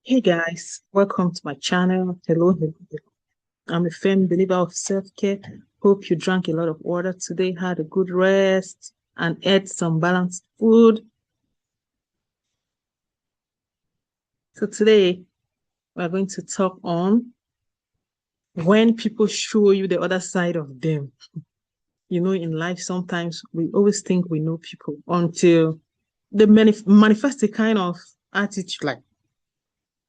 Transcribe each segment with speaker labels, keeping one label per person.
Speaker 1: Hey guys, welcome to my channel. Hello, hello, hello. I'm a firm believer of self-care. Hope you drank a lot of water today, had a good rest, and ate some balanced food. So today, we're going to talk on when people show you the other side of them. You know, in life, sometimes we always think we know people until they manifest a kind of attitude like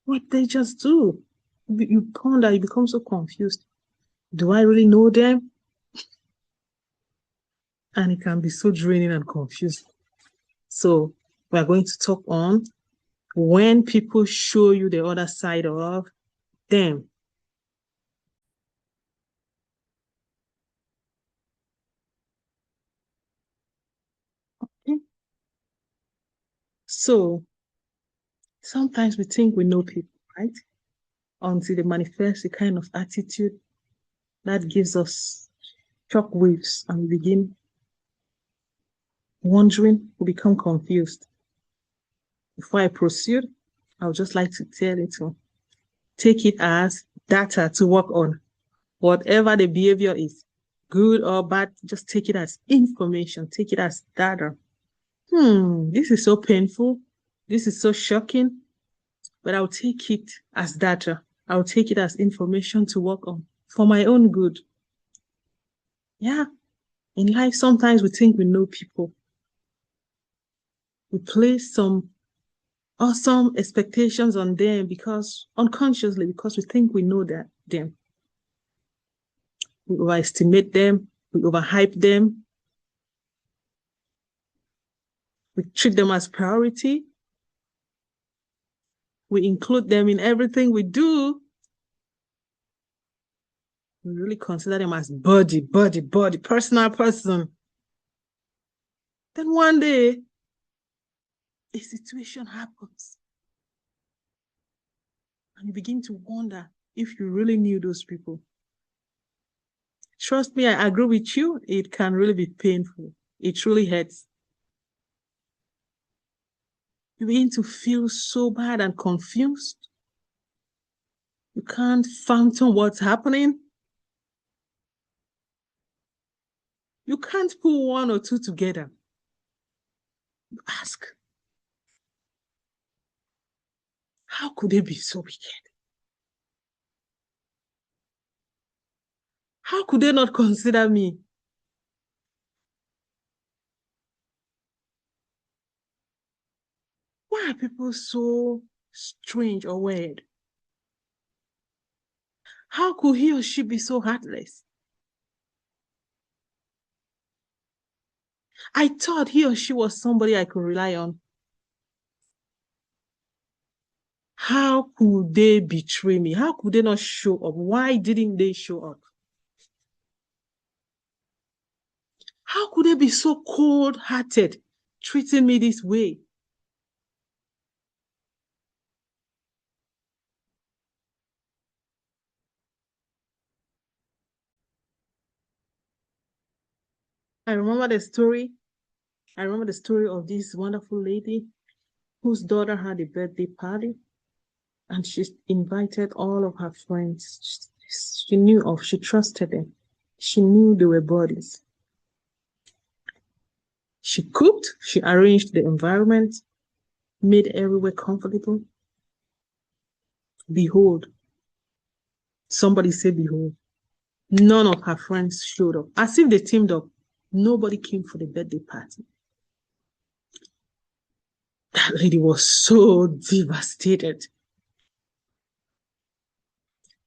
Speaker 1: what they just do. You ponder, you become so confused. Do I really know them? And it can be so draining and confusing. So we're going to talk on when people show you the other side of them. Okay. So sometimes we think we know people, right? Until they manifest a kind of attitude that gives us shock waves and we begin wondering, we become confused. Before I proceed, I would just like to tell you to take it as data to work on. Whatever the behavior is, good or bad, just take it as information, take it as data. This is so painful. This is so shocking, but I'll take it as data. I'll take it as information to work on for my own good. Yeah, in life, sometimes we think we know people. We place some awesome expectations on them because unconsciously, because we think we know them. We overestimate them, we overhype them, we treat them as priority, we include them in everything we do. We really consider them as body, personal person. Then one day, a situation happens. And you begin to wonder if you really knew those people. Trust me, I agree with you. It can really be painful. It really hurts. You begin to feel so bad and confused. You can't fathom what's happening. You can't put one or two together. You ask, how could they be so wicked? How could they not consider me? Why are people so strange or weird? How could he or she be so heartless? I thought he or she was somebody I could rely on. How could they betray me? How could they not show up? Why didn't they show up? How could they be so cold-hearted, treating me this way? I remember the story. I remember the story of this wonderful lady whose daughter had a birthday party and she invited all of her friends. She trusted them. She knew they were bodies. She cooked, she arranged the environment, made everywhere comfortable. Behold, somebody said, behold, none of her friends showed up. As if they teamed up, nobody came for the birthday party. That lady was so devastated.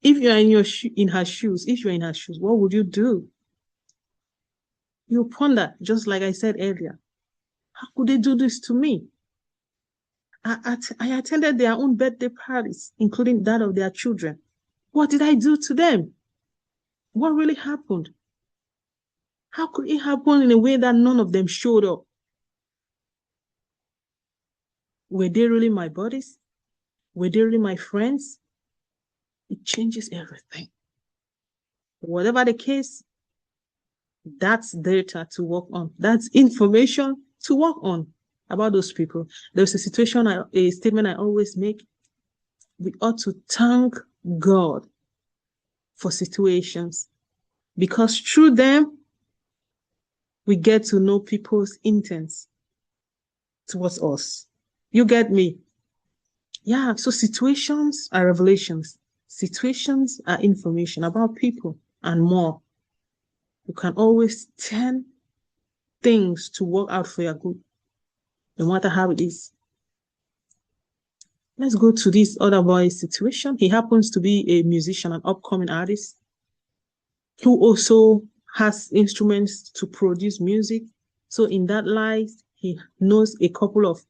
Speaker 1: If you're in her shoes, what would you do? You ponder, just like I said earlier, how could they do this to me? I attended their own birthday parties, including that of their children. What did I do to them? What really happened? How could it happen in a way that none of them showed up? Were they really my buddies? Were they really my friends? It changes everything. Whatever the case, that's data to work on. That's information to work on about those people. There's a statement I always make. we ought to thank God for situations, because through them, we get to know people's intents towards us. You get me? Yeah, so situations are revelations. Situations are information about people and more. You can always turn things to work out for your good, no matter how it is. Let's go to this other boy's situation. He happens to be a musician, an upcoming artist, who also has instruments to produce music. So in that light, he knows a couple of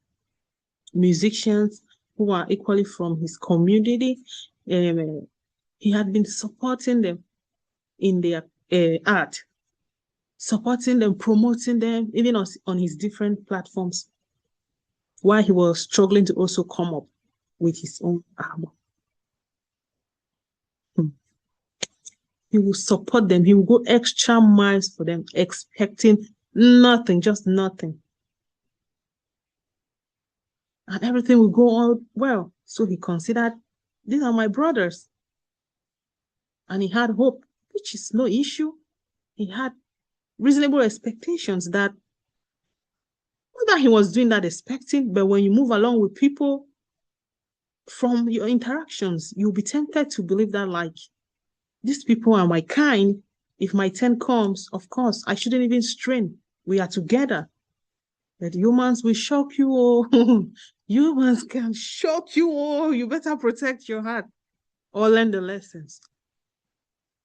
Speaker 1: musicians who are equally from his community. He had been supporting them in their art, supporting them, promoting them, even on his different platforms, while he was struggling to also come up with his own album. He will support them. He will go extra miles for them, expecting nothing, just nothing. And everything will go on well. So he considered, these are my brothers. And he had hope, which is no issue. He had reasonable expectations that, not that he was doing that expecting, but when you move along with people, from your interactions, you'll be tempted to believe that, like, these people are my kind. If my turn comes, of course, I shouldn't even strain. We are together. But humans will shock you. Oh, humans can shock you. Oh, you better protect your heart or learn the lessons.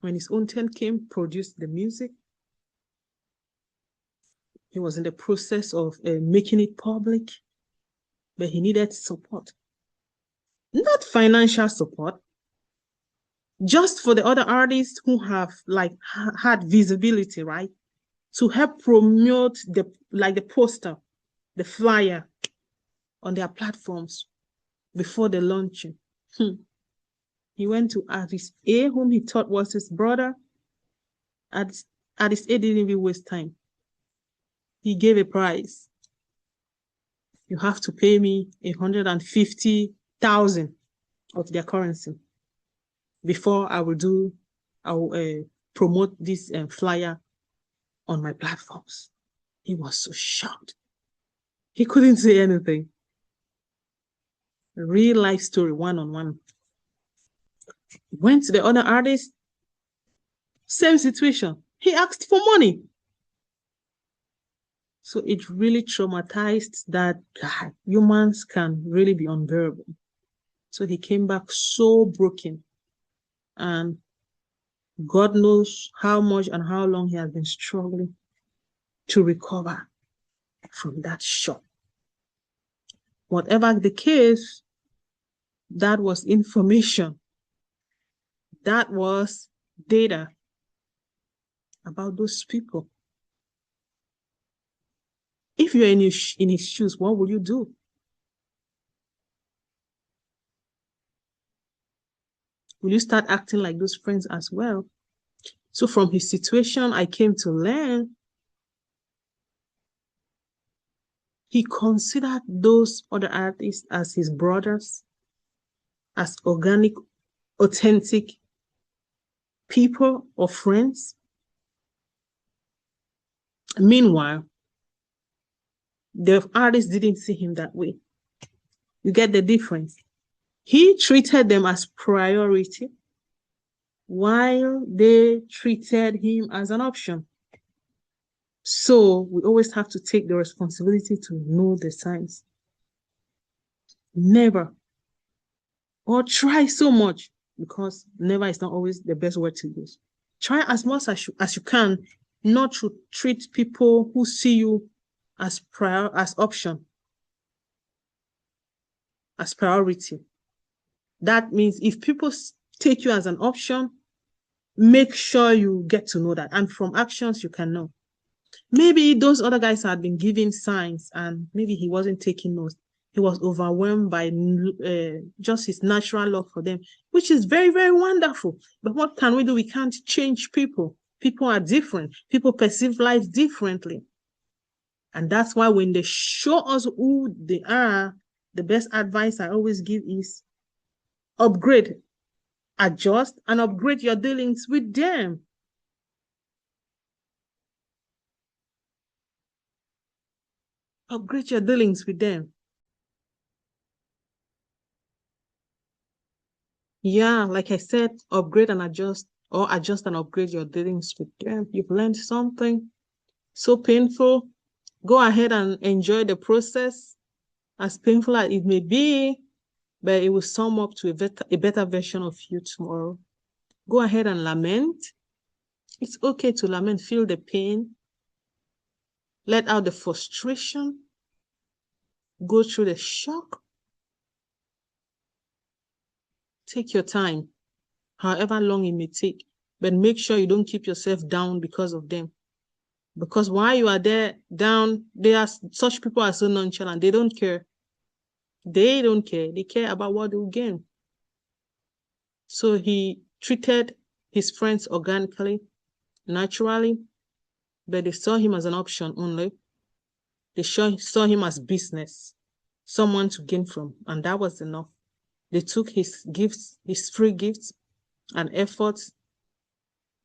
Speaker 1: When his own turn came, produced the music. He was in the process of making it public, but he needed support. Not financial support, just for the other artists who have had visibility, right? To help promote the poster, the flyer on their platforms before the launching. He went to Artist A, whom he thought was his brother. Artist A didn't even waste time. He gave a price. You have to pay me 150,000 of their currency before I will promote this flyer on my platforms. He was so shocked. He couldn't say anything. A real life story, one-on-one. Went to the other artist, same situation. He asked for money. So it really traumatized that guy. Humans can really be unbearable. So he came back so broken. And God knows how much and how long he has been struggling to recover from that shock. Whatever the case, that was information. That was data about those people. If you're in his shoes, what will you do? Will you start acting like those friends as well? So from his situation, I came to learn he considered those other artists as his brothers, as organic, authentic people or friends. Meanwhile, the artist didn't see him that way. You get the difference? He treated them as priority, while they treated him as an option. So we always have to take the responsibility to know the signs. Never, or try so much, because never is not always the best word to use. Try as much as you can not to treat people who see you as option, as priority. That means if people take you as an option, make sure you get to know that. And from actions, you can know. Maybe those other guys had been giving signs and maybe he wasn't taking notes. He was overwhelmed by just his natural love for them, which is very, very wonderful. But what can we do? We can't change people. People are different. People perceive life differently. And that's why when they show us who they are, the best advice I always give is upgrade, adjust, and upgrade your dealings with them. Upgrade your dealings with them. Yeah, like I said, upgrade and adjust, or adjust and upgrade your dealings with them. You've learned something so painful. Go ahead and enjoy the process, as painful as it may be, but it will sum up to a better version of you tomorrow. Go ahead and lament. It's okay to lament, feel the pain, let out the frustration, go through the shock. Take your time, however long it may take, but make sure you don't keep yourself down because of them. Because while you are there down, such people are so nonchalant. They don't care. They don't care. They care about what they'll gain. So he treated his friends organically, naturally, but they saw him as an option only. They saw him as business, someone to gain from, and that was enough. They took his gifts, his free gifts and efforts,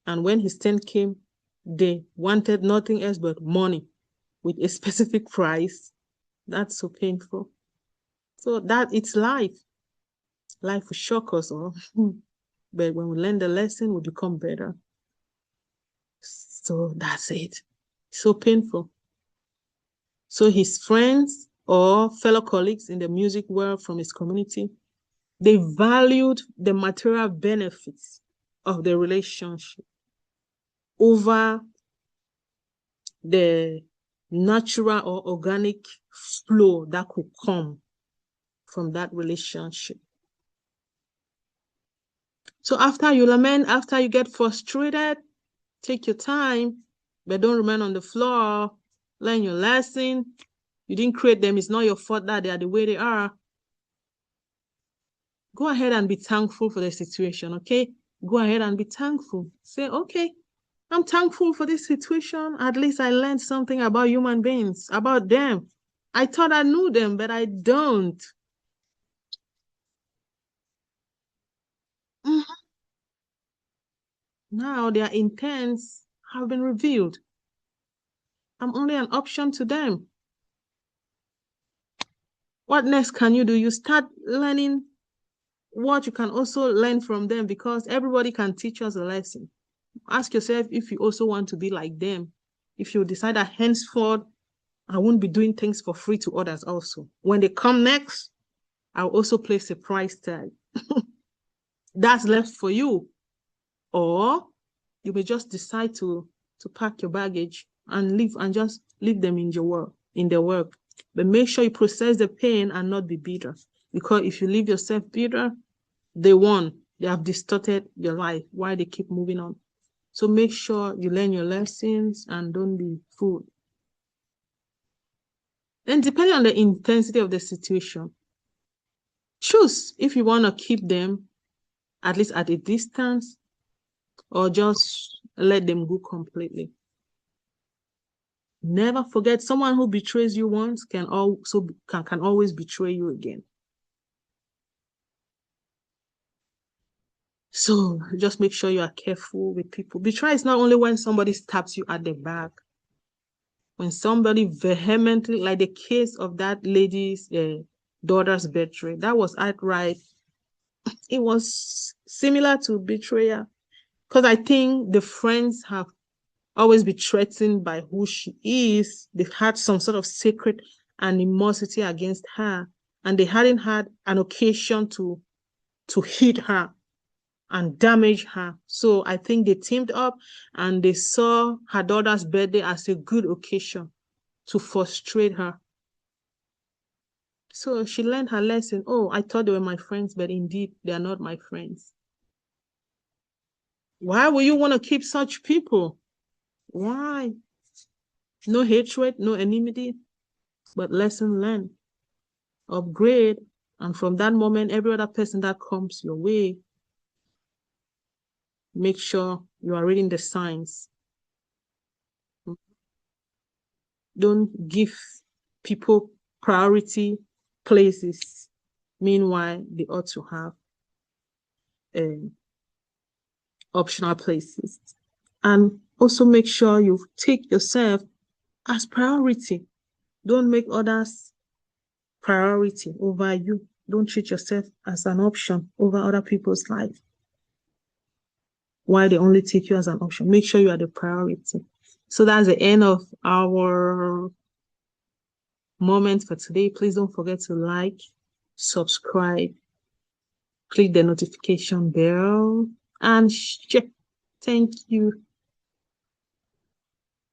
Speaker 1: and when his turn came, they wanted nothing else but money with a specific price. That's so painful. So that it's life. Life will shock us all. But when we learn the lesson, we become better. So that's it. So painful. So his friends or fellow colleagues in the music world from his community, they valued the material benefits of the relationship over the natural or organic flow that could come from that relationship. So after you lament, after you get frustrated, take your time, but don't remain on the floor. Learn your lesson. You didn't create them. It's not your fault that they are the way they are. Go ahead and be thankful for the situation, okay? Go ahead and be thankful. Say, okay, I'm thankful for this situation. At least I learned something about human beings, about them. I thought I knew them, but I don't. Now their intents have been revealed. I'm only an option to them. What next can you do? You start learning what you can also learn from them, because everybody can teach us a lesson. Ask yourself if you also want to be like them. If you decide that henceforth, I won't be doing things for free to others also. When they come next, I'll also place a price tag. That's left for you. Or you may just decide to pack your baggage and leave, and just leave them in their work. But make sure you process the pain and not be bitter. Because if you leave yourself bitter, they have distorted your life while they keep moving on. So make sure you learn your lessons and don't be fooled. Then depending on the intensity of the situation, choose if you want to keep them at least at a distance, or just let them go completely. Never forget, someone who betrays you once can always betray you again. So just make sure you are careful with people. Betray is not only when somebody stabs you at the back. When somebody vehemently, like the case of that lady's daughter's betray, that was outright. It was similar to betrayal, because I think the friends have always been threatened by who she is. They've had some sort of sacred animosity against her, and they hadn't had an occasion to hit her and damage her. So I think they teamed up and they saw her daughter's birthday as a good occasion to frustrate her. So she learned her lesson. Oh, I thought they were my friends, but indeed they are not my friends. Why would you want to keep such people? Why? No hatred, no enmity, but lesson learned. Upgrade, and from that moment, every other person that comes your way, make sure you are reading the signs. Don't give people priority places, meanwhile they ought to have. optional places. And also make sure you take yourself as priority. Don't make others priority over you. Don't treat yourself as an option over other people's life. Why they only take you as an option? Make sure you are the priority. So that's the end of our moment for today. Please don't forget to like, subscribe, click the notification bell, and share. Thank you.